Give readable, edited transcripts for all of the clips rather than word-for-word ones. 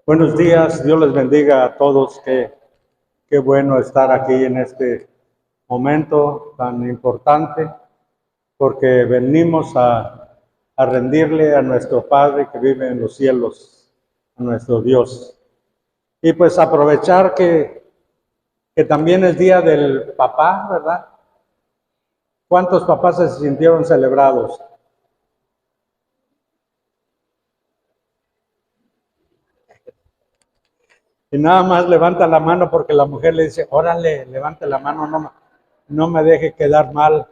Buenos días, Dios les bendiga a todos. Qué bueno estar aquí en este momento tan importante, porque venimos a rendirle a nuestro Padre que vive en los cielos, a nuestro Dios. Y pues aprovechar que también es día del papá, ¿verdad? ¿Cuántos papás se sintieron celebrados? Y nada más levanta la mano porque la mujer le dice, órale, levante la mano, no me deje quedar mal.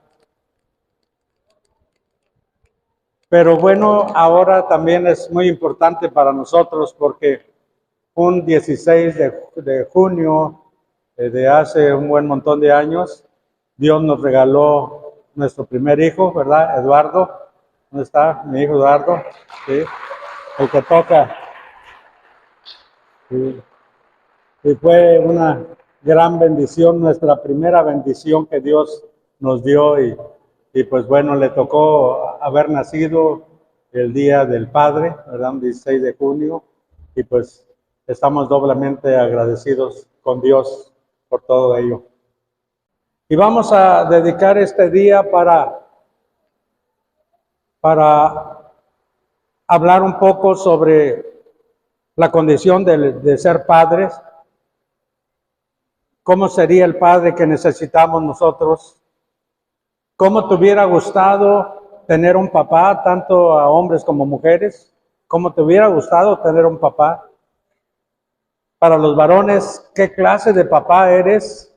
Pero bueno, ahora también es muy importante para nosotros porque un 16 de junio de hace un buen montón de años, Dios nos regaló nuestro primer hijo, ¿verdad? Eduardo. ¿Dónde está mi hijo Eduardo? Sí, el que toca. Sí. Y fue una gran bendición, nuestra primera bendición que Dios nos dio y pues bueno, le tocó haber nacido el Día del Padre, ¿verdad? Un 16 de junio, y pues estamos doblemente agradecidos con Dios por todo ello. Y vamos a dedicar este día para hablar un poco sobre la condición de ser padres. ¿Cómo sería el padre que necesitamos nosotros? ¿Cómo te hubiera gustado tener un papá, tanto a hombres como mujeres? ¿Cómo te hubiera gustado tener un papá? Para los varones, ¿qué clase de papá eres?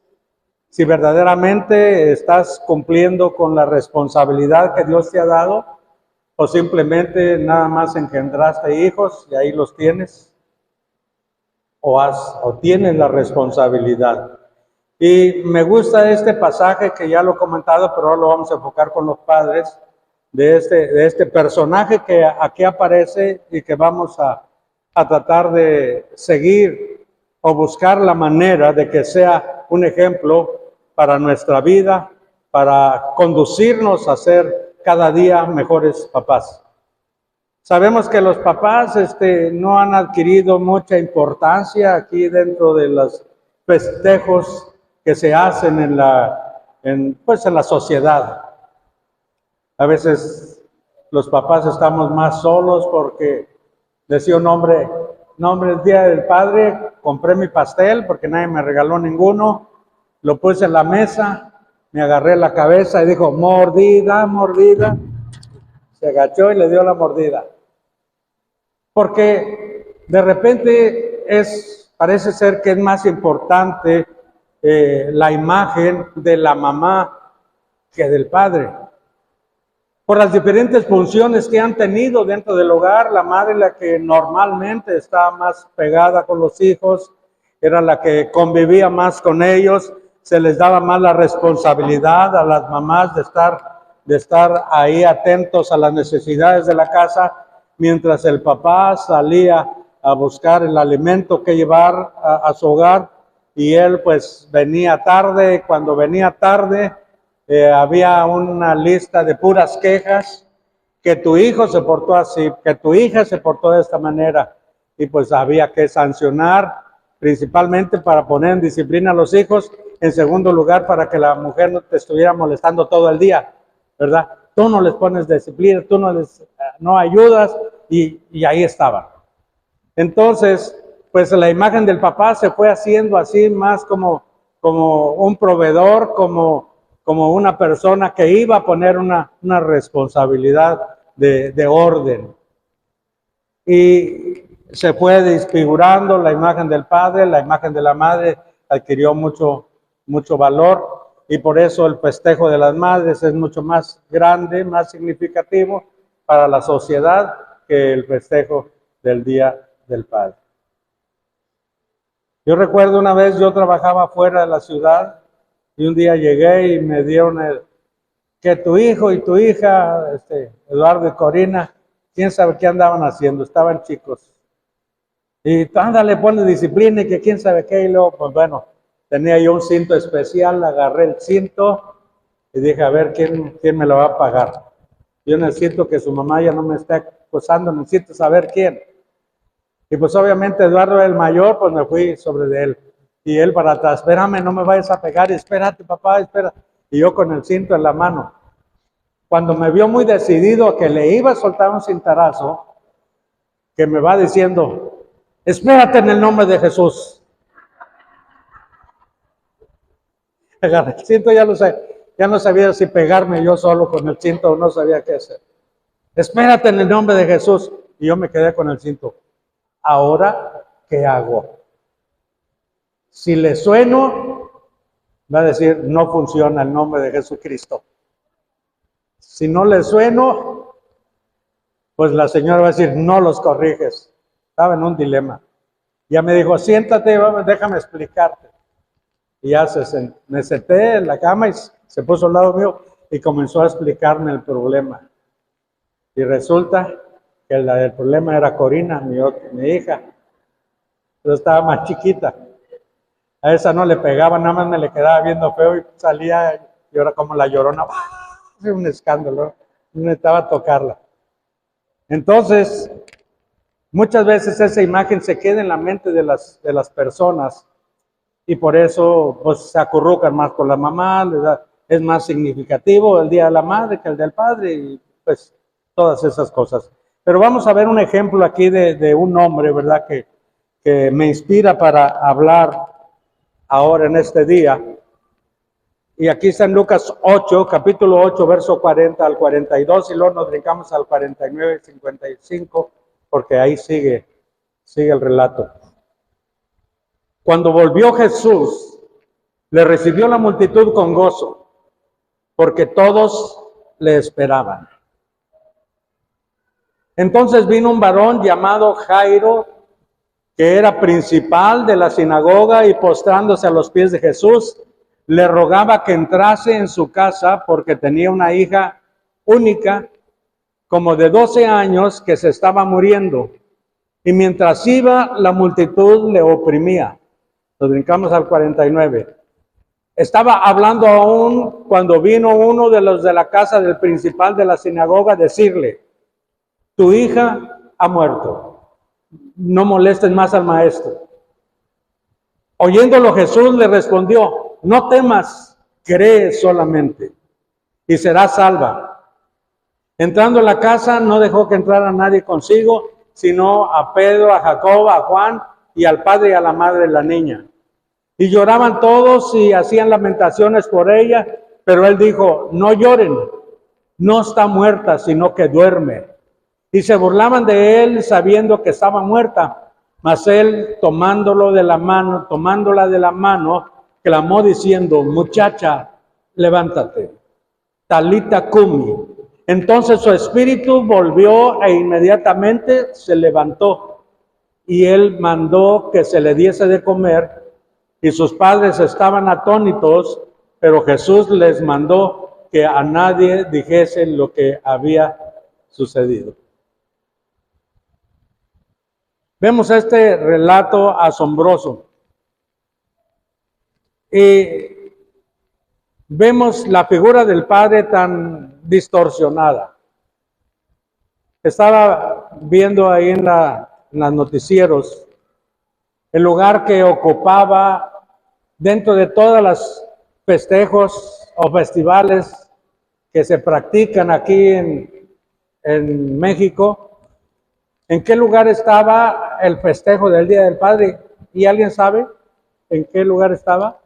Si verdaderamente estás cumpliendo con la responsabilidad que Dios te ha dado, o simplemente nada más engendraste hijos y ahí los tienes, o tienes la responsabilidad. Y me gusta este pasaje que ya lo he comentado, pero ahora lo vamos a enfocar con los padres, de este personaje que aquí aparece y que vamos a tratar de seguir o buscar la manera de que sea un ejemplo para nuestra vida, para conducirnos a ser cada día mejores papás. Sabemos que los papás no han adquirido mucha importancia aquí dentro de los festejos que se hacen en la sociedad. A veces los papás estamos más solos porque decía un hombre, no, el Día del Padre, compré mi pastel porque nadie me regaló ninguno, lo puse en la mesa, me agarré la cabeza y dijo, mordida, mordida. Se agachó y le dio la mordida. Porque de repente parece ser que es más importante la imagen de la mamá que del padre. Por las diferentes funciones que han tenido dentro del hogar, la madre, la que normalmente estaba más pegada con los hijos, era la que convivía más con ellos, se les daba más la responsabilidad a las mamás de estar ahí atentos a las necesidades de la casa, mientras el papá salía a buscar el alimento que llevar a su hogar, y él pues venía tarde. Cuando venía tarde, había una lista de puras quejas, que tu hijo se portó así, que tu hija se portó de esta manera, y pues había que sancionar, principalmente para poner en disciplina a los hijos, en segundo lugar para que la mujer no te estuviera molestando todo el día, ¿verdad? Tú no les pones disciplina, tú no ayudas, y ahí estaban. Entonces, pues la imagen del papá se fue haciendo así más como un proveedor, como una persona que iba a poner una responsabilidad de orden. Y se fue desfigurando la imagen del padre, la imagen de la madre adquirió mucho valor, y por eso el festejo de las madres es mucho más grande, más significativo para la sociedad que el festejo del Día del Padre. Yo recuerdo una vez, yo trabajaba fuera de la ciudad y un día llegué y me dieron que tu hijo y tu hija, Eduardo y Corina, quién sabe qué andaban haciendo, estaban chicos. Y ándale, pone disciplina y que quién sabe qué, y luego, pues bueno, tenía yo un cinto especial, agarré el cinto y dije, a ver, ¿quién me lo va a pagar? Yo necesito que su mamá ya no me esté acosando, necesito saber quién. Y pues obviamente Eduardo era el mayor, pues me fui sobre de él. Y él para atrás, espérame, no me vayas a pegar, espérate papá, espera. Y yo con el cinto en la mano. Cuando me vio muy decidido que le iba a soltar un cintarazo, que me va diciendo, espérate en el nombre de Jesús. Agarré el cinto, ya no sabía si pegarme yo solo con el cinto o no sabía qué hacer. Espérate en el nombre de Jesús. Y yo me quedé con el cinto. Ahora, ¿qué hago? Si le sueno, va a decir, no funciona el nombre de Jesucristo. Si no le sueno, pues la señora va a decir, no los corriges. Estaba en un dilema. Ya me dijo, siéntate, déjame explicarte. Y ya me senté en la cama y se puso al lado mío y comenzó a explicarme el problema. Y resulta que el problema era Corina, mi hija. Pero estaba más chiquita. A esa no le pegaba, nada más me le quedaba viendo feo y salía y ahora como la Llorona. ¡Ah! Un escándalo. No necesitaba tocarla. Entonces, muchas veces esa imagen se queda en la mente de las personas y por eso pues, se acurrucan más con la mamá, es más significativo el Día de la Madre que el del Padre y pues todas esas cosas. Pero vamos a ver un ejemplo aquí de un hombre, ¿verdad? Que me inspira para hablar ahora en este día. Y aquí está en Lucas 8, capítulo 8, verso 40 al 42, y luego nos brincamos al 49 y 55, porque ahí sigue el relato. Cuando volvió Jesús, le recibió la multitud con gozo, porque todos le esperaban. Entonces vino un varón llamado Jairo, que era principal de la sinagoga, y postrándose a los pies de Jesús, le rogaba que entrase en su casa porque tenía una hija única, como de 12 años, que se estaba muriendo. Y mientras iba, la multitud le oprimía. Nos brincamos al 49. Estaba hablando aún cuando vino uno de los de la casa del principal de la sinagoga a decirle, tu hija ha muerto, no molestes más al maestro. Oyéndolo Jesús le respondió, no temas, cree solamente y serás salva. Entrando en la casa no dejó que entrara nadie consigo, sino a Pedro, a Jacob, a Juan y al padre y a la madre de la niña. Y lloraban todos y hacían lamentaciones por ella, pero él dijo, no lloren, no está muerta, sino que duerme. Y se burlaban de él sabiendo que estaba muerta, mas él tomándola de la mano, clamó diciendo, muchacha, levántate, talita cumi. Entonces su espíritu volvió e inmediatamente se levantó y él mandó que se le diese de comer. Y sus padres estaban atónitos, pero Jesús les mandó que a nadie dijese lo que había sucedido. Vemos este relato asombroso. Y vemos la figura del Padre tan distorsionada. Estaba viendo ahí en los noticieros el lugar que ocupaba dentro de todas las festejos o festivales que se practican aquí en México. ¿En qué lugar estaba el festejo del Día del Padre? ¿Y alguien sabe en qué lugar estaba?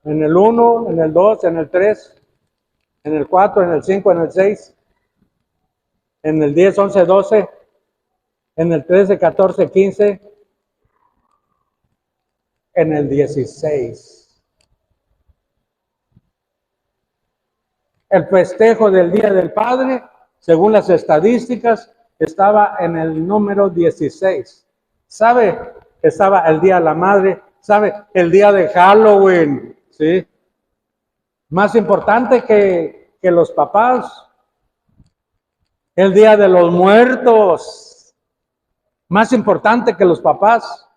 ¿En el 1, en el 2, en el 3, en el 4, en el 5, en el 6, en el 10, 11, 12, en el 13, 14, 15, en el 16? El festejo del Día del Padre, según las estadísticas, estaba en el número 16. ¿Sabe? Estaba el Día de la Madre, ¿sabe? El día de Halloween, ¿sí? Más importante que los papás. El Día de los Muertos, más importante que los papás.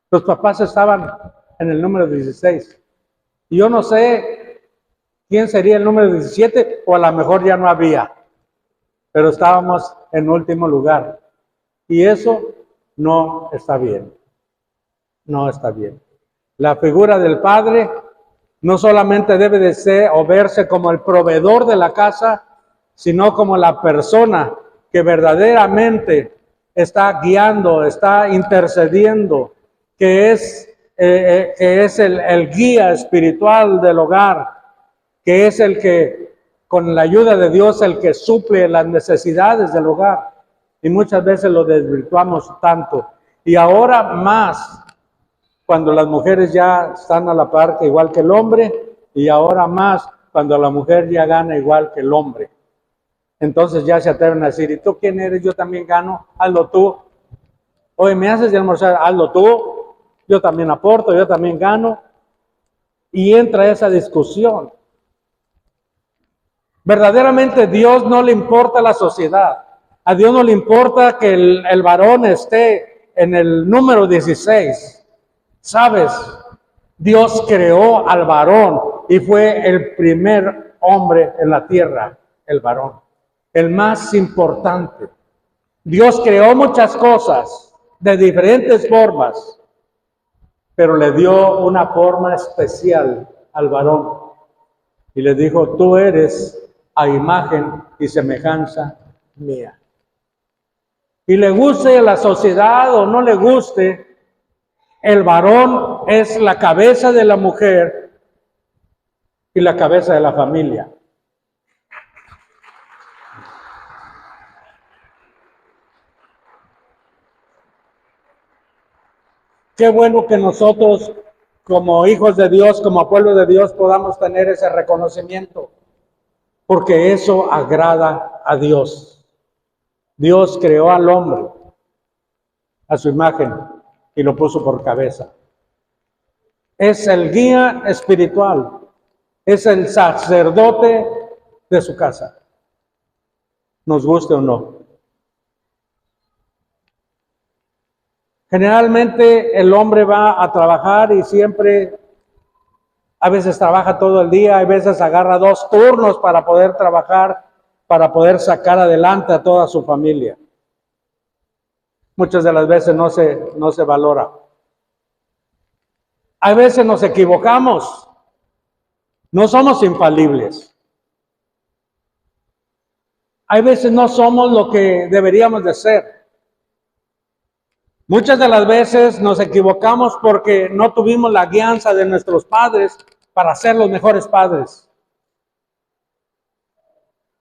Los papás estaban en el número 16. Y yo no sé quién sería el número 17, o a lo mejor ya no había. Pero estábamos en último lugar. Y eso no está bien. No está bien. La figura del padre no solamente debe de ser o verse como el proveedor de la casa, sino como la persona que verdaderamente está guiando, está intercediendo, que es el guía espiritual del hogar, que es el que, con la ayuda de Dios, el que suple las necesidades del hogar. Y muchas veces lo desvirtuamos tanto. Y ahora más, cuando las mujeres ya están a la par que igual que el hombre, y ahora más cuando la mujer ya gana igual que el hombre. Entonces ya se atreven a decir, ¿y tú quién eres? Yo también gano, hazlo tú. Oye, ¿me haces de almorzar? Hazlo tú. Yo también aporto, yo también gano. Y entra esa discusión. Verdaderamente Dios no le importa la sociedad. A Dios no le importa que el varón esté en el número 16. ¿Sabes? Dios creó al varón y fue el primer hombre en la tierra, el varón, el más importante. Dios creó muchas cosas de diferentes formas, pero le dio una forma especial al varón y le dijo, tú eres a imagen y semejanza mía. Y le guste a la sociedad o no le guste, el varón es la cabeza de la mujer y la cabeza de la familia. Qué bueno que nosotros, como hijos de Dios, como pueblo de Dios, podamos tener ese reconocimiento, porque eso agrada a Dios. Dios creó al hombre a su imagen y lo puso por cabeza. Es el guía espiritual, es el sacerdote de su casa, nos guste o no. Generalmente el hombre va a trabajar y siempre, a veces trabaja todo el día, a veces agarra 2 turnos para poder trabajar, para poder sacar adelante a toda su familia. Muchas de las veces no se valora. A veces nos equivocamos, no somos infalibles. Hay veces no somos lo que deberíamos de ser. Muchas de las veces nos equivocamos porque no tuvimos la guianza de nuestros padres para ser los mejores padres.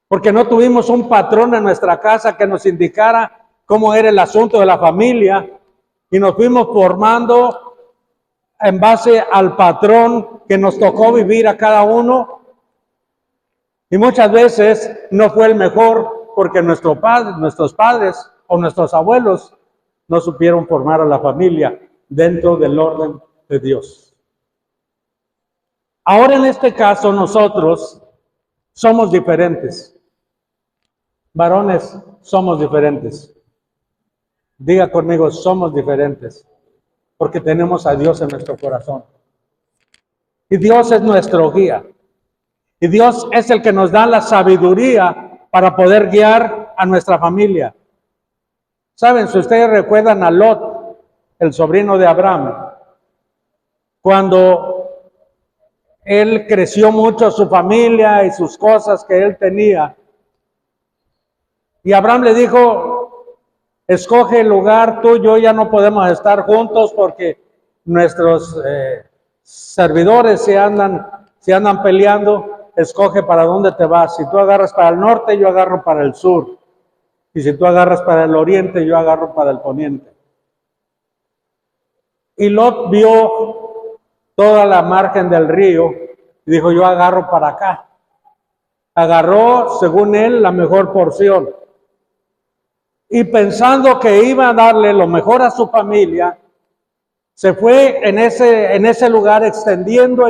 Porque no tuvimos un patrón en nuestra casa que nos indicara cómo era el asunto de la familia y nos fuimos formando en base al patrón que nos tocó vivir a cada uno. Y muchas veces no fue el mejor porque nuestros padres o nuestros abuelos no supieron formar a la familia dentro del orden de Dios. Ahora en este caso nosotros somos diferentes. Varones, somos diferentes. Diga conmigo, somos diferentes. Porque tenemos a Dios en nuestro corazón. Y Dios es nuestro guía. Y Dios es el que nos da la sabiduría para poder guiar a nuestra familia. Saben, si ustedes recuerdan a Lot, el sobrino de Abraham, cuando él creció mucho su familia y sus cosas que él tenía, y Abraham le dijo, escoge el lugar, tú y yo ya no podemos estar juntos porque nuestros servidores se andan peleando, escoge para dónde te vas. Si tú agarras para el norte, yo agarro para el sur. Y si tú agarras para el oriente, yo agarro para el poniente. Y Lot vio toda la margen del río y dijo, yo agarro para acá. Agarró, según él, la mejor porción. Y pensando que iba a darle lo mejor a su familia, se fue en ese lugar extendiendo.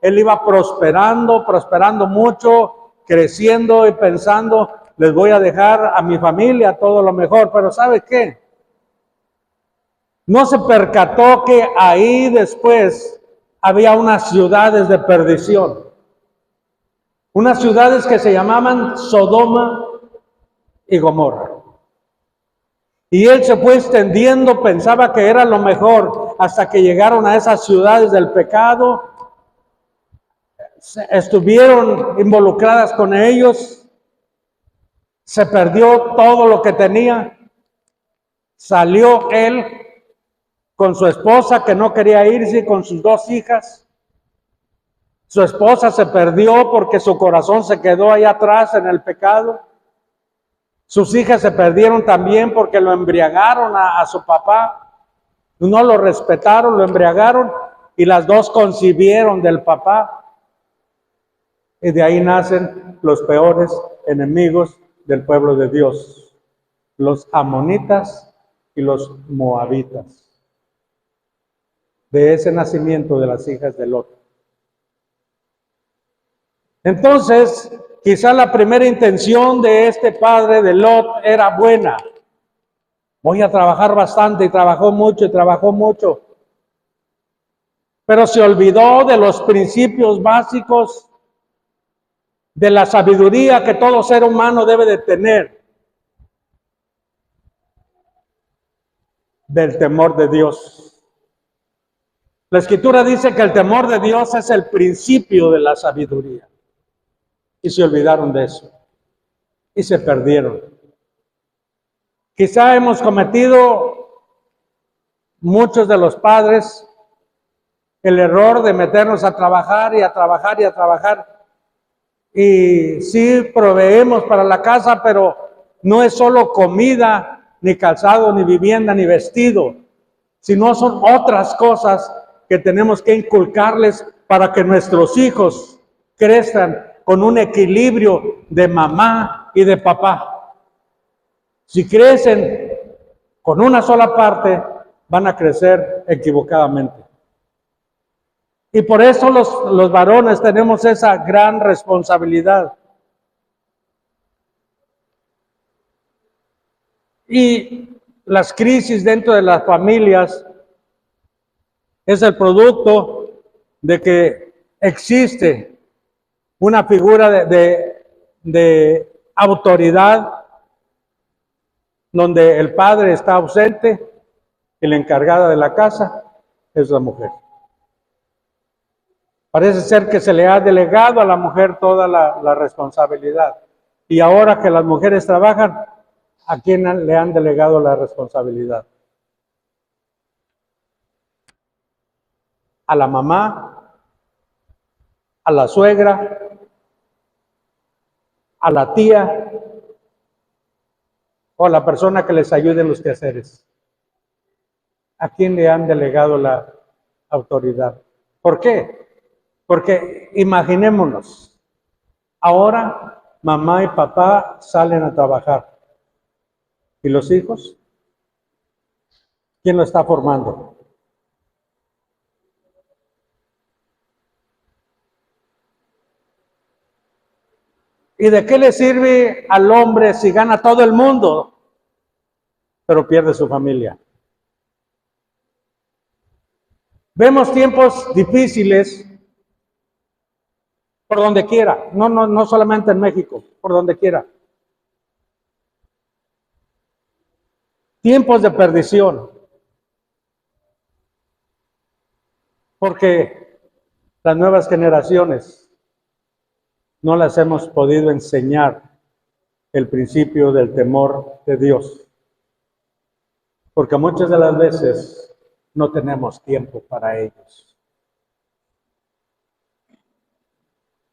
Él iba prosperando mucho, creciendo y pensando, les voy a dejar a mi familia todo lo mejor. Pero ¿sabe qué? No se percató que ahí después había unas ciudades de perdición. Unas ciudades que se llamaban Sodoma y Gomorra. Y él se fue extendiendo, pensaba que era lo mejor, hasta que llegaron a esas ciudades del pecado, estuvieron involucradas con ellos, se perdió todo lo que tenía, salió él con su esposa que no quería irse, con sus 2 hijas. Su esposa se perdió porque su corazón se quedó ahí atrás en el pecado. Sus hijas se perdieron también porque lo embriagaron a su papá. No lo respetaron, lo embriagaron y las 2 concibieron del papá. Y de ahí nacen los peores enemigos del pueblo de Dios, los amonitas y los moabitas. De ese nacimiento de las hijas de Lot. Entonces, quizá la primera intención de este padre de Lot era buena. Voy a trabajar bastante, y trabajó mucho. Pero se olvidó de los principios básicos de la sabiduría que todo ser humano debe de tener. Del temor de Dios. La Escritura dice que el temor de Dios es el principio de la sabiduría. Y se olvidaron de eso. Y se perdieron. Quizá hemos cometido muchos de los padres el error de meternos a trabajar y a trabajar y a trabajar. Y sí proveemos para la casa, pero no es solo comida, ni calzado, ni vivienda, ni vestido, sino son otras cosas que tenemos que inculcarles para que nuestros hijos crezcan con un equilibrio de mamá y de papá. Si crecen con una sola parte, van a crecer equivocadamente. Y por eso los varones tenemos esa gran responsabilidad. Y las crisis dentro de las familias es el producto de que existe una figura de autoridad donde el padre está ausente y la encargada de la casa es la mujer. Parece ser que se le ha delegado a la mujer toda la responsabilidad. Y ahora que las mujeres trabajan, ¿a quién le han delegado la responsabilidad? A la mamá, a la suegra, a la tía o a la persona que les ayude en los quehaceres. ¿A quién le han delegado la autoridad? ¿Por qué? Porque imaginémonos, ahora mamá y papá salen a trabajar. ¿Y los hijos? ¿Quién lo está formando? ¿Y de qué le sirve al hombre si gana todo el mundo, pero pierde su familia? Vemos tiempos difíciles por donde quiera, no solamente en México, por donde quiera. Tiempos de perdición. Porque las nuevas generaciones no las hemos podido enseñar el principio del temor de Dios. Porque muchas de las veces no tenemos tiempo para ellos.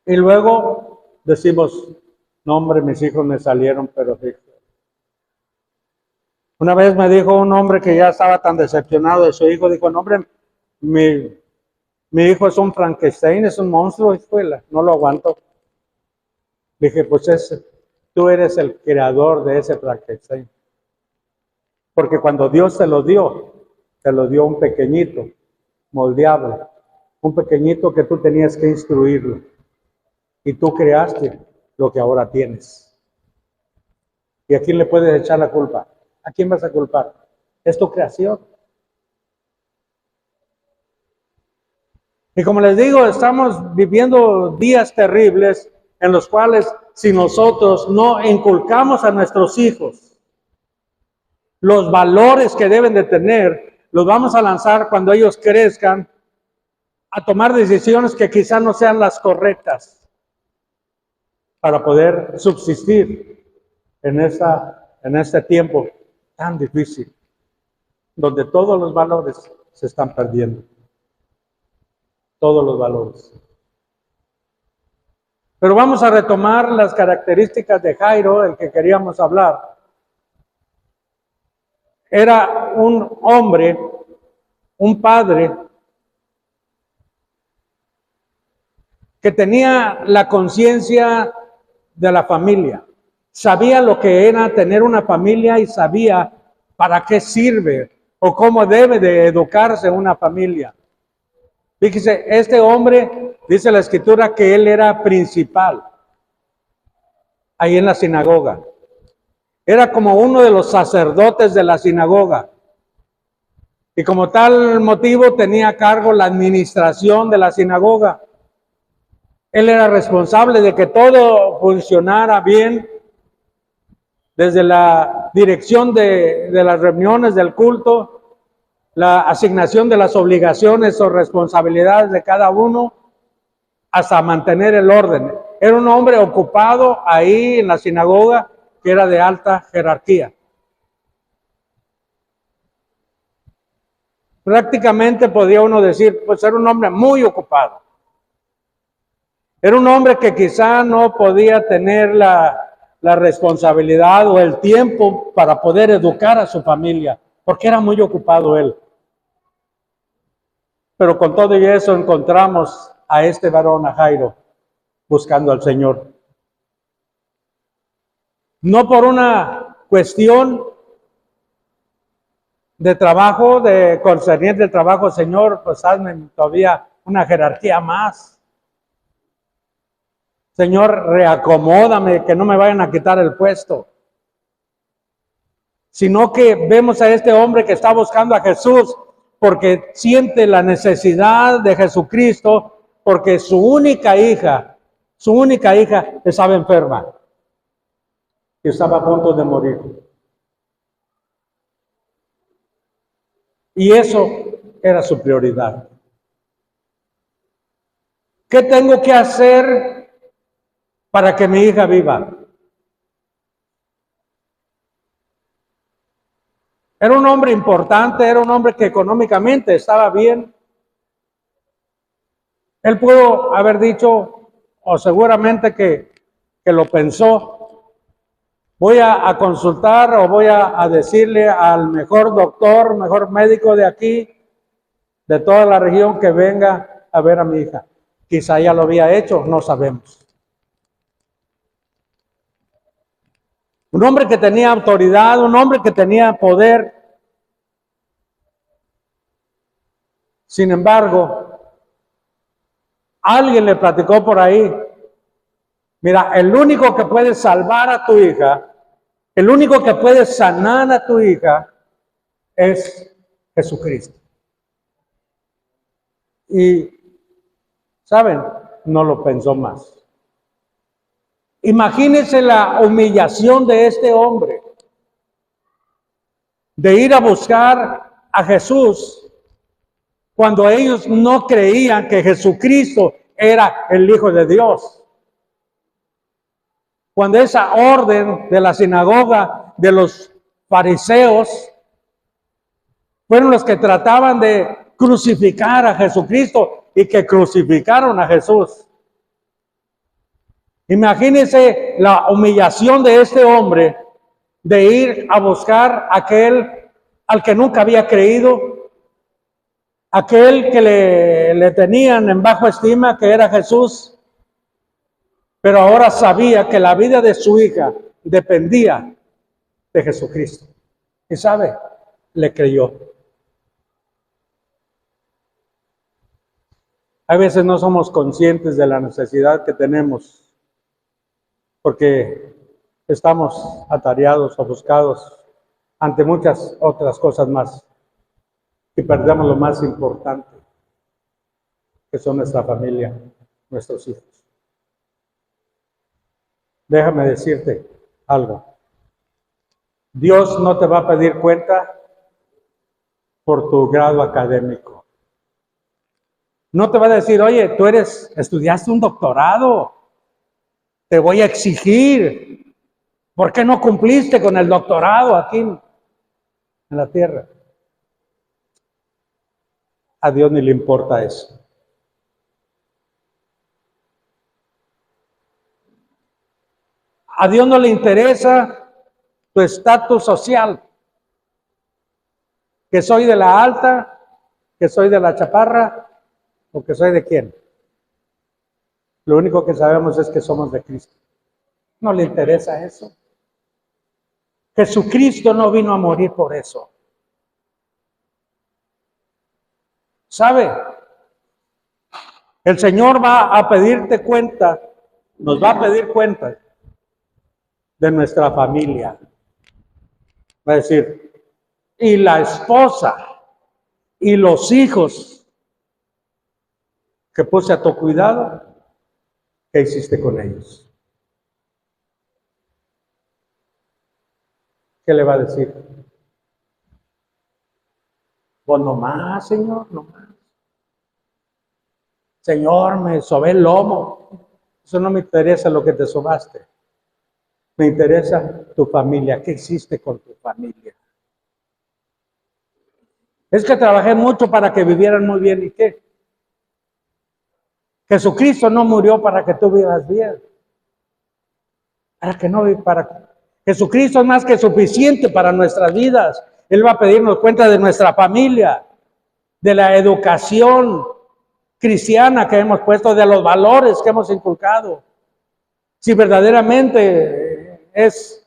Y luego decimos, no hombre, mis hijos me salieron, pero una vez me dijo un hombre que ya estaba tan decepcionado de su hijo, dijo, no hombre, mi hijo es un Frankenstein, es un monstruo, escuela, no lo aguanto. Dije, pues tú eres el creador de ese Frankenstein. Porque cuando Dios te lo dio un pequeñito, moldeable, un pequeñito que tú tenías que instruirlo. Y tú creaste lo que ahora tienes. ¿Y a quién le puedes echar la culpa? ¿A quién vas a culpar? Es tu creación. Y como les digo, estamos viviendo días terribles en los cuales si nosotros no inculcamos a nuestros hijos los valores que deben de tener, los vamos a lanzar cuando ellos crezcan a tomar decisiones que quizás no sean las correctas para poder subsistir en este tiempo tan difícil, donde todos los valores se están perdiendo. Todos los valores. Pero vamos a retomar las características de Jairo, el que queríamos hablar. Era un hombre, un padre, que tenía la conciencia de la familia. Sabía lo que era tener una familia y sabía para qué sirve o cómo debe de educarse una familia. Fíjese, este hombre, dice la Escritura, que él era principal ahí en la sinagoga. Era como uno de los sacerdotes de la sinagoga. Y como tal motivo tenía a cargo la administración de la sinagoga. Él era responsable de que todo funcionara bien, desde la dirección de las reuniones del culto, la asignación de las obligaciones o responsabilidades de cada uno, hasta mantener el orden. Era un hombre ocupado ahí en la sinagoga, que era de alta jerarquía. Prácticamente podía uno decir, pues era un hombre muy ocupado. Era un hombre que quizá no podía tener la responsabilidad o el tiempo para poder educar a su familia, porque era muy ocupado él. Pero con todo y eso encontramos a este varón, a Jairo, buscando al Señor. No por una cuestión de trabajo, de concerniente del trabajo, Señor, pues hazme todavía una jerarquía más. Señor, reacomódame, que no me vayan a quitar el puesto. Sino que vemos a este hombre que está buscando a Jesús porque siente la necesidad de Jesucristo, porque su única hija estaba enferma y estaba a punto de morir. Y eso era su prioridad. ¿Qué tengo que hacer para que mi hija viva? Era un hombre importante, era un hombre que económicamente estaba bien. Él pudo haber dicho, o seguramente que lo pensó, voy a consultar o voy a decirle al mejor doctor, mejor médico de aquí, de toda la región, que venga a ver a mi hija. Quizá ya lo había hecho, no sabemos. Un hombre que tenía autoridad, un hombre que tenía poder. Sin embargo, alguien le platicó por ahí, mira, el único que puede salvar a tu hija, el único que puede sanar a tu hija es Jesucristo. Y, ¿saben? No lo pensó más. Imagínense la humillación de este hombre, de ir a buscar a Jesús cuando ellos no creían que Jesucristo era el Hijo de Dios. Cuando esa orden de la sinagoga de los fariseos fueron los que trataban de crucificar a Jesucristo y que crucificaron a Jesús. Imagínense la humillación de este hombre de ir a buscar a aquel al que nunca había creído, aquel que le tenían en bajo estima, que era Jesús, pero ahora sabía que la vida de su hija dependía de Jesucristo. Y sabe, le creyó. A veces no somos conscientes de la necesidad que tenemos, porque estamos atareados, ofuscados ante muchas otras cosas más, y perdemos lo más importante, que son nuestra familia, nuestros hijos. Déjame decirte algo. Dios no te va a pedir cuenta por tu grado académico. No te va a decir, oye, tú estudiaste un doctorado, te voy a exigir. ¿Por qué no cumpliste con el doctorado aquí en la tierra? A Dios ni le importa eso. A Dios no le interesa tu estatus social. Que soy de la alta, que soy de la chaparra, o que soy de quién. Lo único que sabemos es que somos de Cristo. No le interesa eso. Jesucristo no vino a morir por eso. ¿Sabe? El Señor va a pedirte cuenta, nos va a pedir cuenta de nuestra familia. Va a decir, y la esposa y los hijos que puse a tu cuidado, ¿qué hiciste con ellos? ¿Qué le va a decir? Pues no más, Señor, no más. Señor, me sobé el lomo. Eso no me interesa lo que te sobaste. Me interesa tu familia. ¿Qué hiciste con tu familia? Es que trabajé mucho para que vivieran muy bien. ¿Y qué? Jesucristo no murió para que tú vivas bien. Jesucristo es más que suficiente para nuestras vidas. Él va a pedirnos cuenta de nuestra familia, de la educación cristiana que hemos puesto, de los valores que hemos inculcado. Si verdaderamente es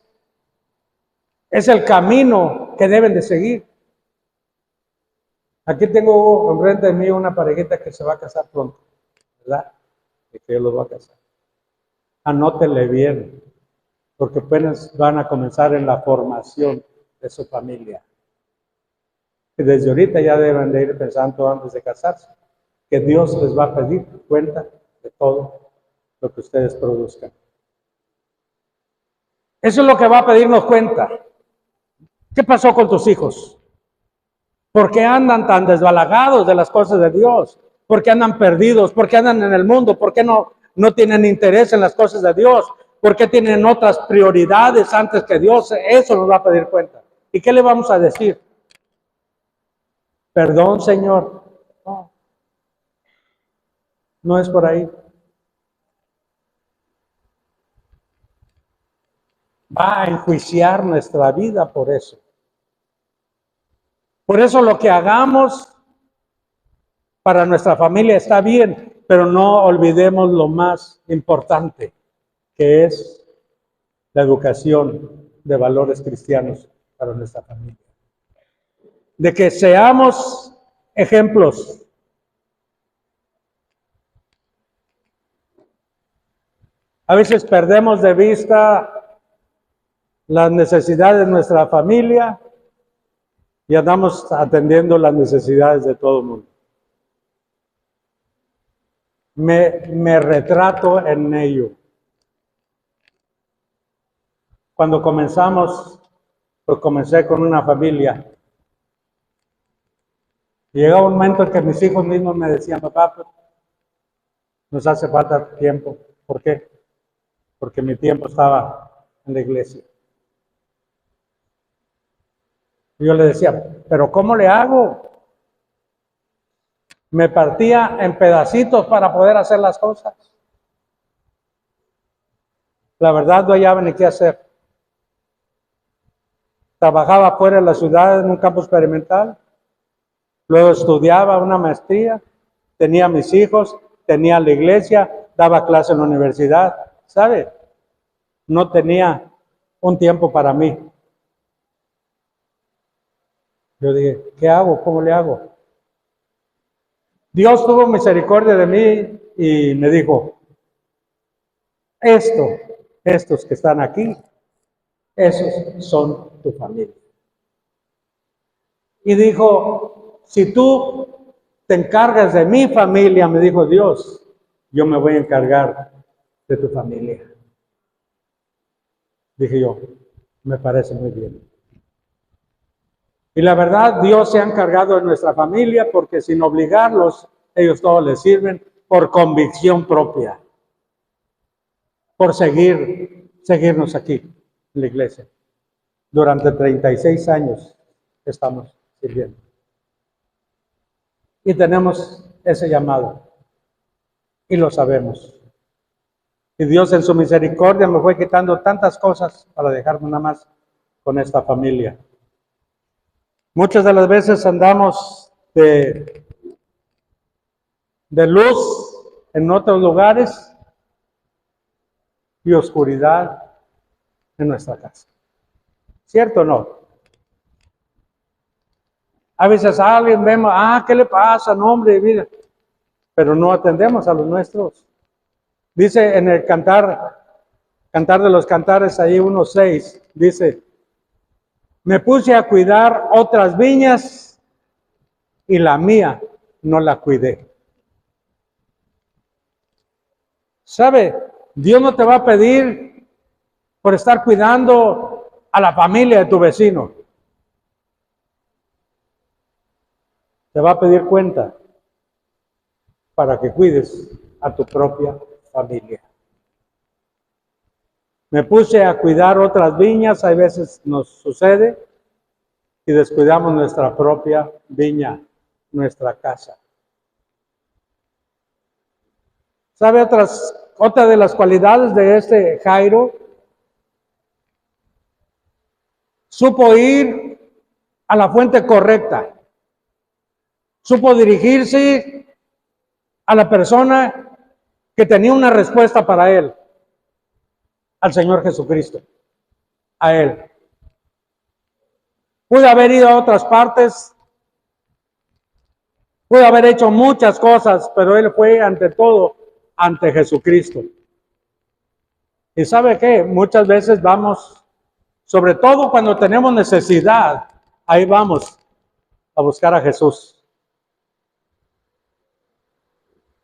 el camino que deben de seguir. Aquí tengo enfrente de mí una parejita que se va a casar pronto, ¿verdad? Y que yo los voy a casar. Anótenle bien, porque apenas van a comenzar en la formación de su familia. Y desde ahorita ya deben de ir pensando antes de casarse, que Dios les va a pedir cuenta de todo lo que ustedes produzcan. Eso es lo que va a pedirnos cuenta. ¿Qué pasó con tus hijos? ¿Por qué andan tan desbalagados de las cosas de Dios? ¿Por qué andan perdidos? ¿Por qué andan en el mundo? ¿Por qué no tienen interés en las cosas de Dios? ¿Por qué tienen otras prioridades antes que Dios? Eso nos va a pedir cuenta. ¿Y qué le vamos a decir? Perdón, Señor. No, no es por ahí. Va a enjuiciar nuestra vida por eso. Por eso lo que hagamos para nuestra familia está bien, pero no olvidemos lo más importante, que es la educación de valores cristianos para nuestra familia. De que seamos ejemplos. A veces perdemos de vista las necesidades de nuestra familia y andamos atendiendo las necesidades de todo el mundo. Me retrato en ello. Cuando comenzamos, pues comencé con una familia. Y llegaba un momento en que mis hijos mismos me decían, papá, pues, nos hace falta tiempo. ¿Por qué? Porque mi tiempo estaba en la iglesia. Y yo le decía, ¿pero cómo le hago? Me partía en pedacitos para poder hacer las cosas. La verdad no hallaba ni qué hacer. Trabajaba fuera de la ciudad en un campo experimental. Luego estudiaba una maestría. Tenía mis hijos. Tenía la iglesia. Daba clase en la universidad. ¿Sabe? No tenía un tiempo para mí. Yo dije, ¿qué hago? ¿Cómo le hago? Dios tuvo misericordia de mí y me dijo, estos que están aquí, esos son tu familia. Y dijo, si tú te encargas de mi familia, me dijo Dios, yo me voy a encargar de tu familia. Dije yo, me parece muy bien. Y la verdad, Dios se ha encargado de nuestra familia porque sin obligarlos, ellos todos les sirven por convicción propia, por seguirnos aquí en la iglesia. Durante 36 años estamos sirviendo. Y tenemos ese llamado. Y lo sabemos. Y Dios en su misericordia me fue quitando tantas cosas para dejarme nada más con esta familia. Muchas de las veces andamos de luz en otros lugares y oscuridad en nuestra casa. ¿Cierto o no? A veces alguien vemos, ¿qué le pasa? No, hombre, mira. Pero no atendemos a los nuestros. Dice en el Cantar de los Cantares, ahí 1:6, dice, me puse a cuidar otras viñas y la mía no la cuidé. ¿Sabe? Dios no te va a pedir por estar cuidando a la familia de tu vecino. Te va a pedir cuenta para que cuides a tu propia familia. Me puse a cuidar otras viñas, a veces nos sucede, y descuidamos nuestra propia viña, nuestra casa. ¿Sabe otra de las cualidades de este Jairo? Supo ir a la fuente correcta. Supo dirigirse a la persona que tenía una respuesta para él, al Señor Jesucristo, a él. Pude haber ido a otras partes, pude haber hecho muchas cosas, pero él fue ante todo ante Jesucristo. ¿Y sabe qué? Muchas veces vamos, sobre todo cuando tenemos necesidad, ahí vamos a buscar a Jesús.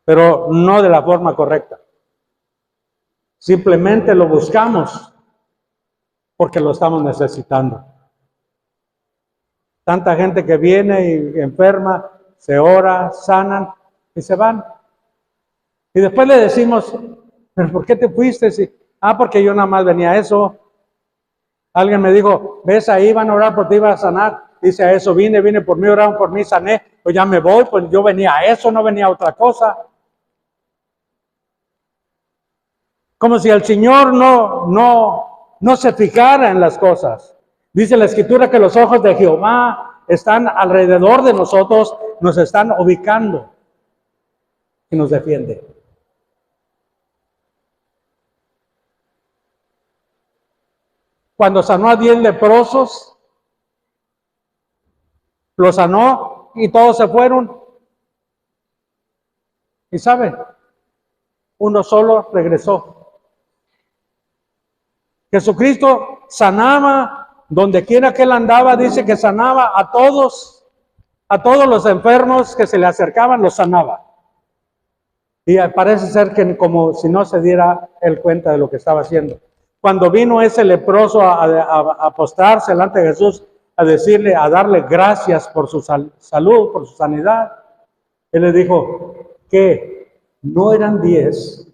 Pero no de la forma correcta. Simplemente lo buscamos porque lo estamos necesitando. Tanta gente que viene y enferma, se ora, sanan y se van. Y después le decimos, ¿pero por qué te fuiste? Porque yo nada más venía a eso. Alguien me dijo, ves ahí, van a orar por ti, vas a sanar. Dice a eso, vine por mí, oraron por mí, sané. Pues ya me voy, pues yo venía a eso, no venía a otra cosa. Como si el Señor no se fijara en las cosas. Dice la Escritura que los ojos de Jehová están alrededor de nosotros, nos están ubicando y nos defiende. Cuando sanó a 10 leprosos, los sanó y todos se fueron. Y sabe, uno solo regresó. Jesucristo sanaba donde quiera que él andaba, dice que sanaba a todos los enfermos que se le acercaban, los sanaba. Y parece ser que como si no se diera él cuenta de lo que estaba haciendo. Cuando vino ese leproso a postrarse delante de Jesús, a darle gracias por su salud, por su sanidad, él le dijo que no eran 10.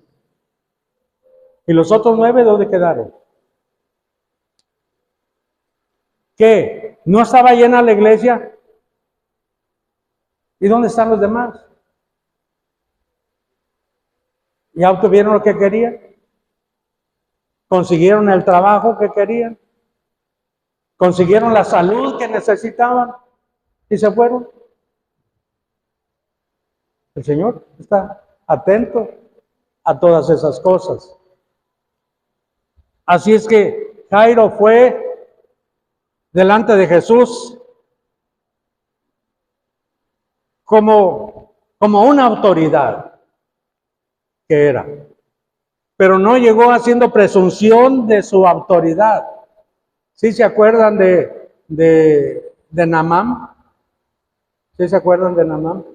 ¿Y los otros 9 dónde quedaron? ¿Qué? ¿No estaba llena la iglesia? ¿Y dónde están los demás? ¿Ya obtuvieron lo que querían? ¿Consiguieron el trabajo que querían? ¿Consiguieron la salud que necesitaban? ¿Y se fueron? El Señor está atento a todas esas cosas. Así es que Jairo fue delante de Jesús como una autoridad que era, pero no llegó haciendo presunción de su autoridad. ¿Sí se acuerdan de Naamán? ¿Sí se acuerdan de Naamán?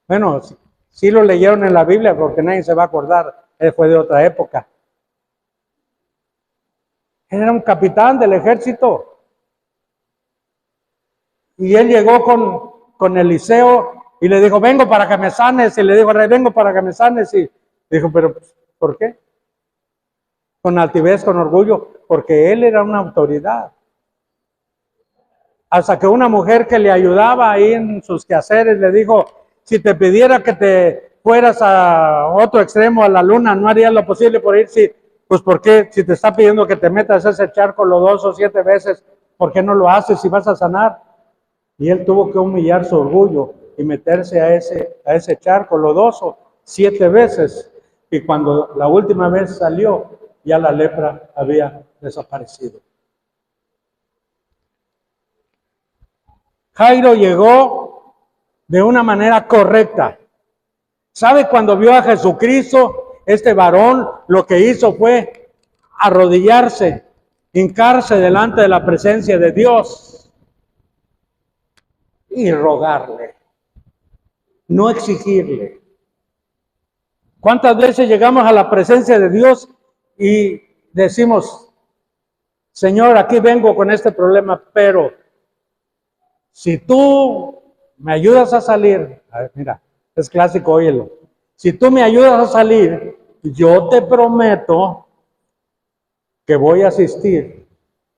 Bueno, sí lo leyeron en la Biblia porque nadie se va a acordar, él fue de otra época. Era un capitán del ejército. Y él llegó con Eliseo y le dijo, vengo para que me sanes. Y le dijo, rey, vengo para que me sanes. Y dijo, pero ¿por qué? Con altivez, con orgullo, porque él era una autoridad. Hasta que una mujer que le ayudaba ahí en sus quehaceres le dijo, si te pidiera que te fueras a otro extremo, a la luna, ¿no harías lo posible por ir? Sí, pues ¿por qué? Si te está pidiendo que te metas a ese charco lodoso 7 veces, ¿por qué no lo haces si vas a sanar? Y él tuvo que humillar su orgullo y meterse a ese charco lodoso 7 veces. Y cuando la última vez salió, ya la lepra había desaparecido. Jairo llegó de una manera correcta. ¿Sabe? Cuando vio a Jesucristo, este varón lo que hizo fue arrodillarse, hincarse delante de la presencia de Dios y rogarle, no exigirle. ¿Cuántas veces llegamos a la presencia de Dios y decimos, Señor, aquí vengo con este problema, pero si tú me ayudas a salir, a ver, mira, es clásico, óyelo. Si tú me ayudas a salir, yo te prometo que voy a asistir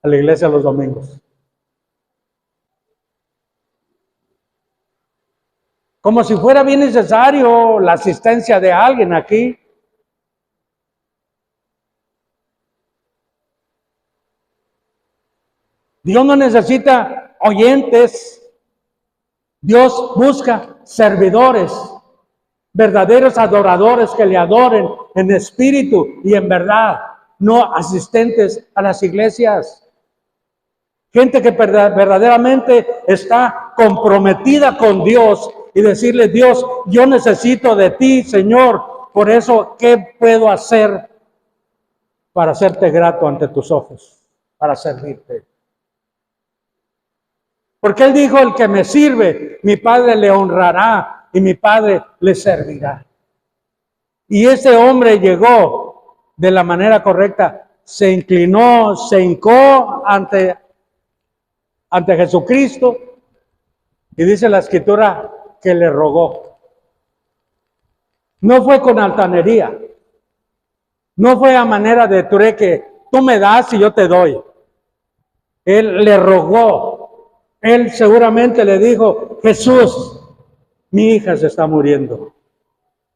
a la iglesia los domingos. Como si fuera bien necesario la asistencia de alguien aquí. Dios no necesita oyentes. Dios busca servidores, verdaderos adoradores que le adoren en espíritu y en verdad, no asistentes a las iglesias. Gente que verdaderamente está comprometida con Dios y decirle, Dios, yo necesito de ti, Señor. Por eso, ¿qué puedo hacer para hacerte grato ante tus ojos? Para servirte. Porque Él dijo, el que me sirve, mi Padre le honrará y mi Padre le servirá. Y ese hombre llegó de la manera correcta, se inclinó, se hincó ante Jesucristo y dice la Escritura que le rogó. No fue con altanería, no fue a manera de trueque, tú me das y yo te doy. Él le rogó. Él seguramente le dijo, Jesús, mi hija se está muriendo,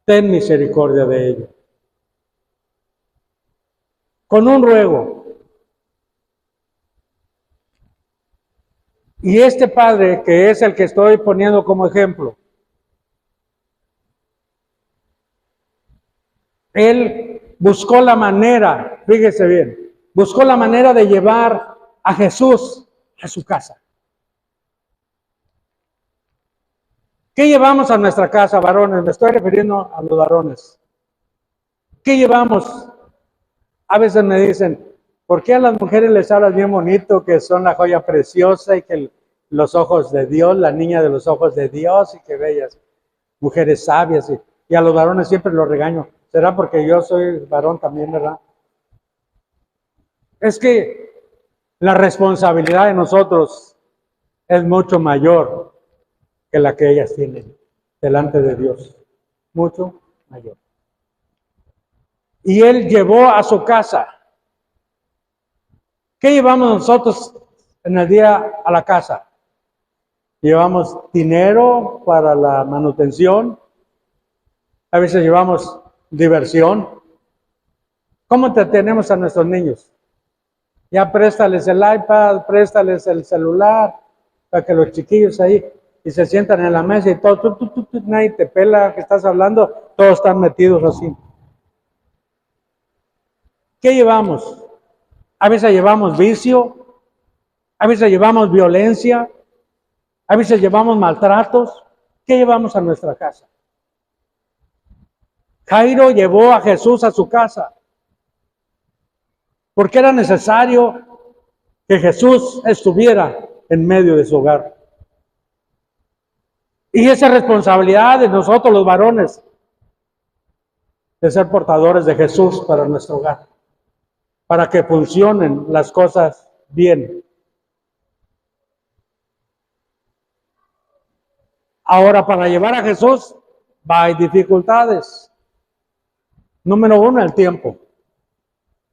ten misericordia de ella. Con un ruego. Y este padre, que es el que estoy poniendo como ejemplo, él buscó la manera, fíjese bien, buscó la manera de llevar a Jesús a su casa. ¿Qué llevamos a nuestra casa, varones? Me estoy refiriendo a los varones. ¿Qué llevamos? A veces me dicen, ¿por qué a las mujeres les hablas bien bonito, que son la joya preciosa y que los ojos de Dios, la niña de los ojos de Dios y que bellas, mujeres sabias? Y a los varones siempre los regaño. ¿Será porque yo soy varón también, verdad? Es que la responsabilidad de nosotros es mucho mayor que la que ellas tienen delante de Dios. Mucho mayor. Y él llevó a su casa. ¿Qué llevamos nosotros en el día a la casa? Llevamos dinero para la manutención. A veces llevamos diversión. ¿Cómo tenemos a nuestros niños? Ya préstales el iPad, préstales el celular, para que los chiquillos ahí y se sientan en la mesa y todo, nadie te pela que estás hablando, todos están metidos así. ¿Qué llevamos? A veces llevamos vicio, a veces llevamos violencia, a veces llevamos maltratos. ¿Qué llevamos a nuestra casa? Jairo llevó a Jesús a su casa porque era necesario que Jesús estuviera en medio de su hogar. Y esa responsabilidad de nosotros los varones, de ser portadores de Jesús para nuestro hogar. para que funcionen las cosas bien. Ahora, para llevar a Jesús, hay dificultades. Número uno, el tiempo.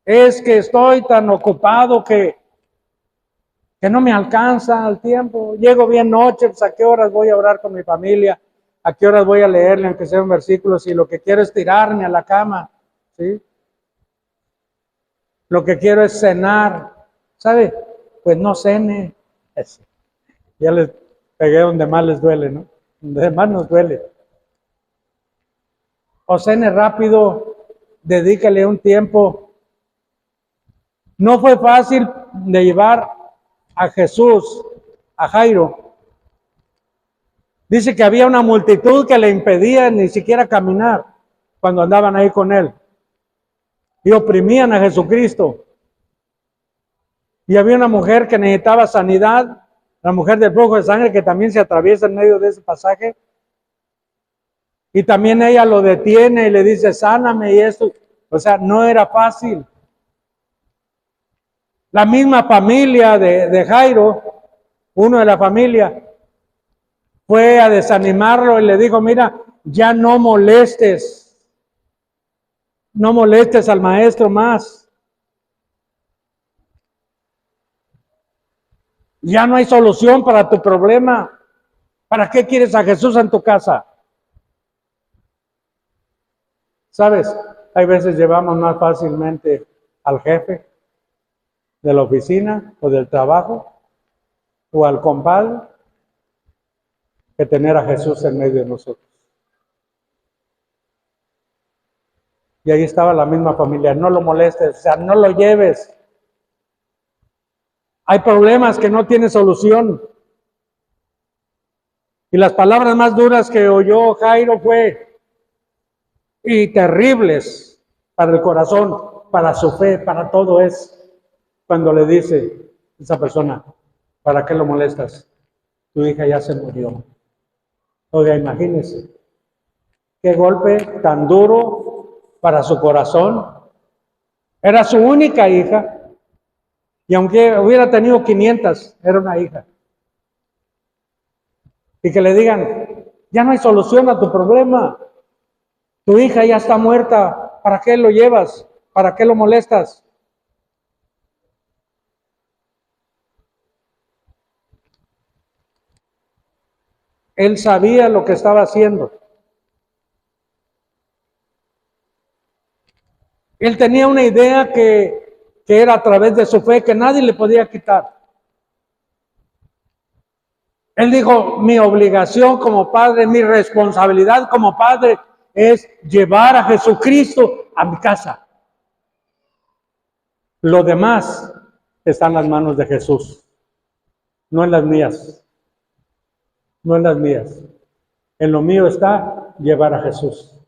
Es que estoy tan ocupado que no me alcanza el tiempo. Llego bien noche, pues a qué horas voy a orar con mi familia, a qué horas voy a leerle, aunque sea un versículo, si lo que quiero es tirarme a la cama, ¿sí? Lo que quiero es cenar, ¿sabe? Pues no cene. Ya les pegué donde más les duele, ¿no? Donde más nos duele. O cene rápido, dedícale un tiempo. No fue fácil de llevar a Jesús, a Jairo. Dice que había una multitud que le impedía ni siquiera caminar cuando andaban ahí con él. Y oprimían a Jesucristo. Y había una mujer que necesitaba sanidad, la mujer del flujo de sangre, que también se atraviesa en medio de ese pasaje. Y también ella lo detiene y le dice, sáname y esto. O sea, no era fácil. La misma familia de Jairo, uno de la familia, fue a desanimarlo y le dijo, mira, ya no molestes al maestro más. Ya no hay solución para tu problema. ¿Para qué quieres a Jesús en tu casa? ¿Sabes? Hay veces llevamos más fácilmente al jefe de la oficina o del trabajo o al compadre que tener a Jesús en medio de nosotros. Y ahí estaba la misma familia, no lo molestes, o sea, no lo lleves. Hay problemas que no tienen solución. Y las palabras más duras que oyó Jairo fue, y terribles para el corazón, para su fe, para todo es, cuando le dice esa persona, ¿para qué lo molestas? Tu hija ya se murió. Oiga, imagínense, qué golpe tan duro para su corazón. Era su única hija, y aunque hubiera tenido 500, era una hija. Y que le digan, ya no hay solución a tu problema. Tu hija ya está muerta, ¿para qué lo llevas? ¿Para qué lo molestas? Él sabía lo que estaba haciendo. Él tenía una idea que era a través de su fe, que nadie le podía quitar. Él dijo, mi obligación como padre, mi responsabilidad como padre es llevar a Jesucristo a mi casa. Lo demás está en las manos de Jesús, no en las mías. No en las mías. En lo mío está llevar a Jesús.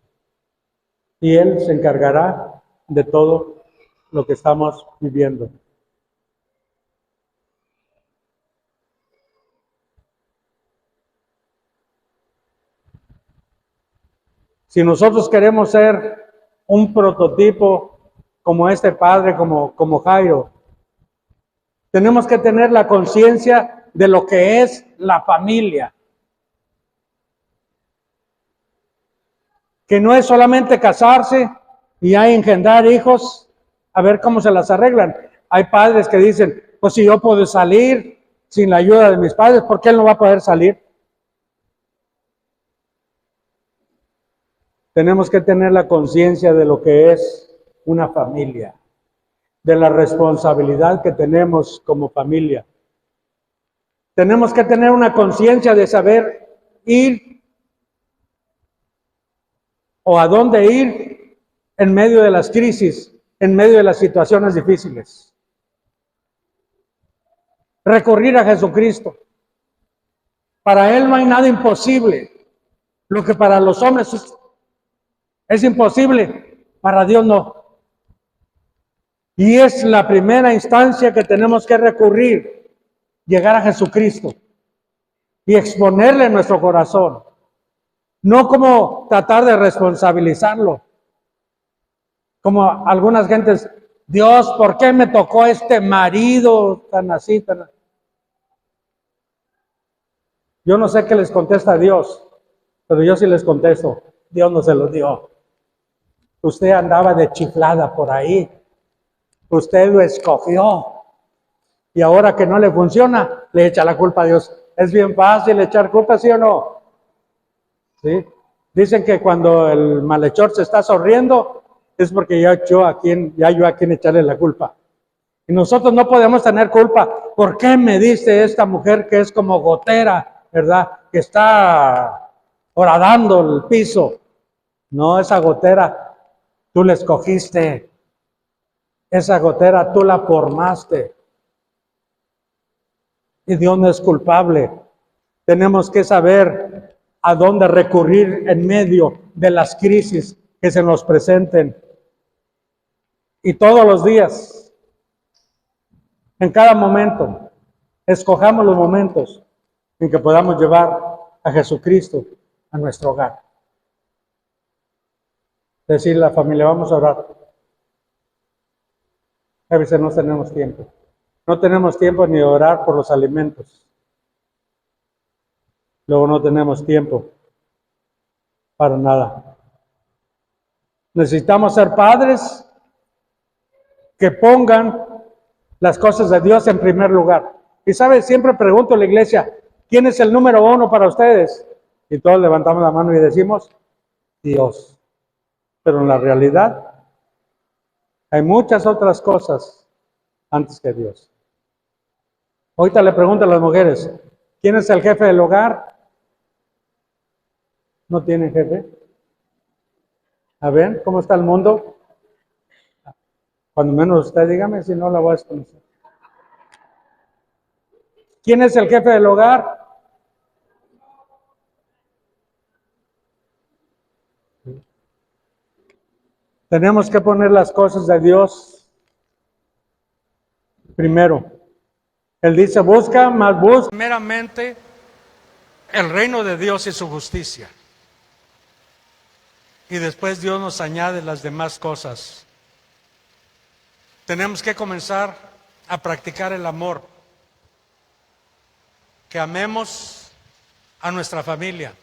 Y Él se encargará de todo lo que estamos viviendo. Si nosotros queremos ser un prototipo como este padre, como Jairo, tenemos que tener la conciencia de lo que es la familia. Que no es solamente casarse y hay engendrar hijos, a ver cómo se las arreglan. Hay padres que dicen, pues si yo puedo salir sin la ayuda de mis padres, ¿por qué él no va a poder salir? Tenemos que tener la conciencia de lo que es una familia, de la responsabilidad que tenemos como familia. Tenemos que tener una conciencia de saber ir o a dónde ir en medio de las crisis, en medio de las situaciones difíciles. Recurrir a Jesucristo. Para Él no hay nada imposible. Lo que para los hombres es imposible, para Dios no. Y es la primera instancia que tenemos que recurrir, llegar a Jesucristo y exponerle nuestro corazón. No como tratar de responsabilizarlo, como algunas gentes, Dios, ¿por qué me tocó este marido tan así, tan... Yo no sé qué les contesta Dios, pero yo sí les contesto, Dios no se los dio. Usted andaba de chiflada por ahí, usted lo escogió, y ahora que no le funciona, le echa la culpa a Dios. Es bien fácil echar culpa, ¿sí o no? ¿Sí? Dicen que cuando el malhechor se está sonriendo, es porque ya yo a quien echarle la culpa. Y nosotros no podemos tener culpa. ¿Por qué me dice esta mujer que es como gotera, verdad? Que está horadando el piso. No, esa gotera tú la escogiste. Esa gotera tú la formaste. Y Dios no es culpable. Tenemos que saber a dónde recurrir en medio de las crisis que se nos presenten. Y todos los días, en cada momento, escojamos los momentos en que podamos llevar a Jesucristo a nuestro hogar. Decirle a la familia, vamos a orar. A veces no tenemos tiempo. No tenemos tiempo ni de orar por los alimentos. Luego no tenemos tiempo para nada. Necesitamos ser padres que pongan las cosas de Dios en primer lugar. Y sabes, siempre pregunto a la iglesia, ¿quién es el número 1 para ustedes? Y todos levantamos la mano y decimos, Dios. Pero en la realidad hay muchas otras cosas antes que Dios. Ahorita le pregunto a las mujeres, ¿quién es el jefe del hogar? ¿No tienen jefe? A ver, ¿cómo está el mundo? Cuando menos usted dígame, si no la voy a desconocer. ¿Quién es el jefe del hogar? Tenemos que poner las cosas de Dios primero. Él dice, busca primeramente el reino de Dios y su justicia. Y después Dios nos añade las demás cosas. Tenemos que comenzar a practicar el amor. Que amemos a nuestra familia,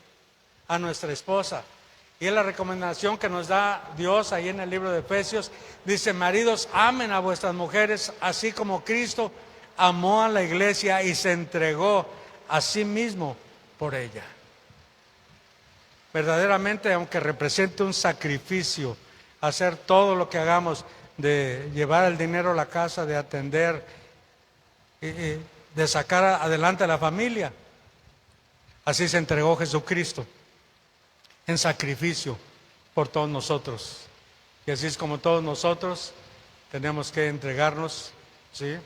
a nuestra esposa. Y es la recomendación que nos da Dios ahí en el libro de Efesios. Dice, maridos, amen a vuestras mujeres, así como Cristo amó a la iglesia y se entregó a sí mismo por ella. Verdaderamente, aunque represente un sacrificio, hacer todo lo que hagamos, de llevar el dinero a la casa, de atender, de sacar adelante a la familia, así se entregó Jesucristo en sacrificio por todos nosotros. Y así es como todos nosotros tenemos que entregarnos, ¿sí?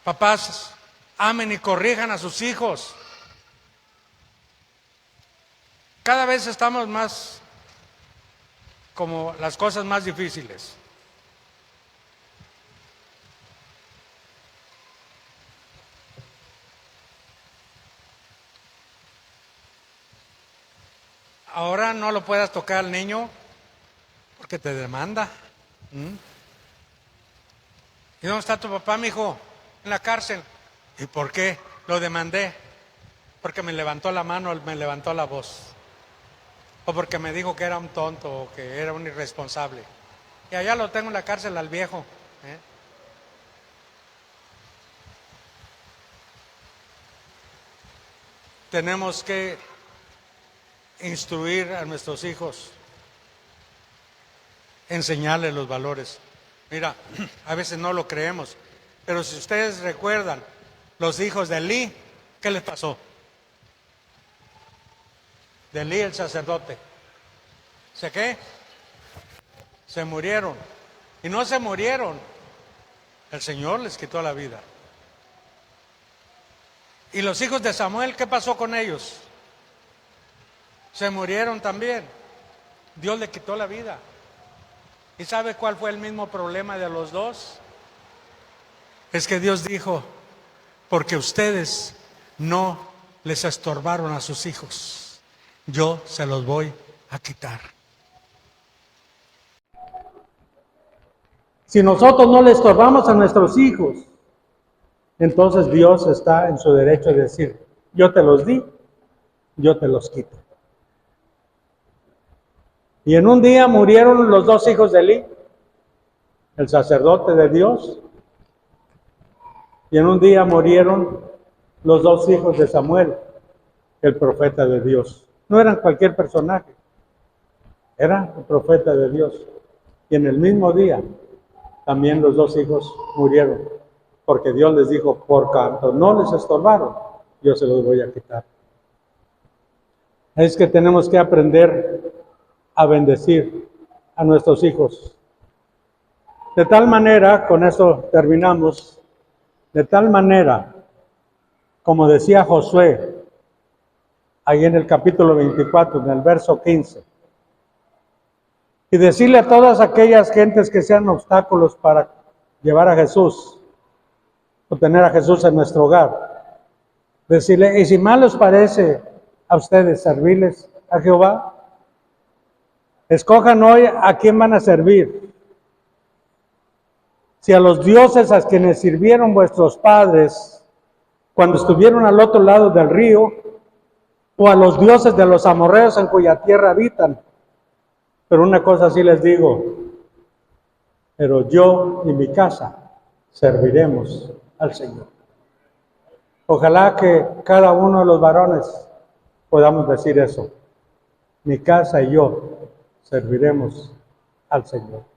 Papás, amen y corrijan a sus hijos. Cada vez estamos más como las cosas más difíciles. Ahora no lo puedas tocar al niño porque te demanda. ¿Y dónde está tu papá, mijo? En la cárcel. ¿Y por qué? Lo demandé. Porque me levantó la mano, me levantó la voz. O porque me dijo que era un tonto o que era un irresponsable. Y allá lo tengo en la cárcel al viejo. Tenemos que instruir a nuestros hijos, enseñarles los valores. Mira, a veces no lo creemos, pero si ustedes recuerdan, los hijos de Elí, ¿qué les pasó? De Elí, el sacerdote. ¿Se qué? Se murieron. Y no se murieron. El Señor les quitó la vida. ¿Y los hijos de Samuel, qué pasó con ellos? Se murieron también. Dios le quitó la vida. ¿Y sabe cuál fue el mismo problema de los dos? Es que Dios dijo, porque ustedes no les estorbaron a sus hijos, yo se los voy a quitar. Si nosotros no le estorbamos a nuestros hijos, entonces Dios está en su derecho de decir, yo te los di, yo te los quito. Y en un día murieron los dos hijos de Elí, el sacerdote de Dios, y en un día murieron los dos hijos de Samuel, el profeta de Dios. No eran cualquier personaje, era el profeta de Dios. Y en el mismo día también los dos hijos murieron, porque Dios les dijo, por cuanto no les estorbaron, yo se los voy a quitar. Es que tenemos que aprender a bendecir a nuestros hijos. De tal manera, con esto terminamos, de tal manera, como decía Josué, ahí en el capítulo 24, en el verso 15, y decirle a todas aquellas gentes que sean obstáculos para llevar a Jesús, o tener a Jesús en nuestro hogar, decirle, y si mal os parece a ustedes servirles a Jehová, escojan hoy a quién van a servir. Si a los dioses a quienes sirvieron vuestros padres cuando estuvieron al otro lado del río, o a los dioses de los amorreos en cuya tierra habitan. Pero una cosa sí les digo, pero yo y mi casa serviremos al Señor. Ojalá que cada uno de los varones podamos decir eso. Mi casa y yo serviremos al Señor.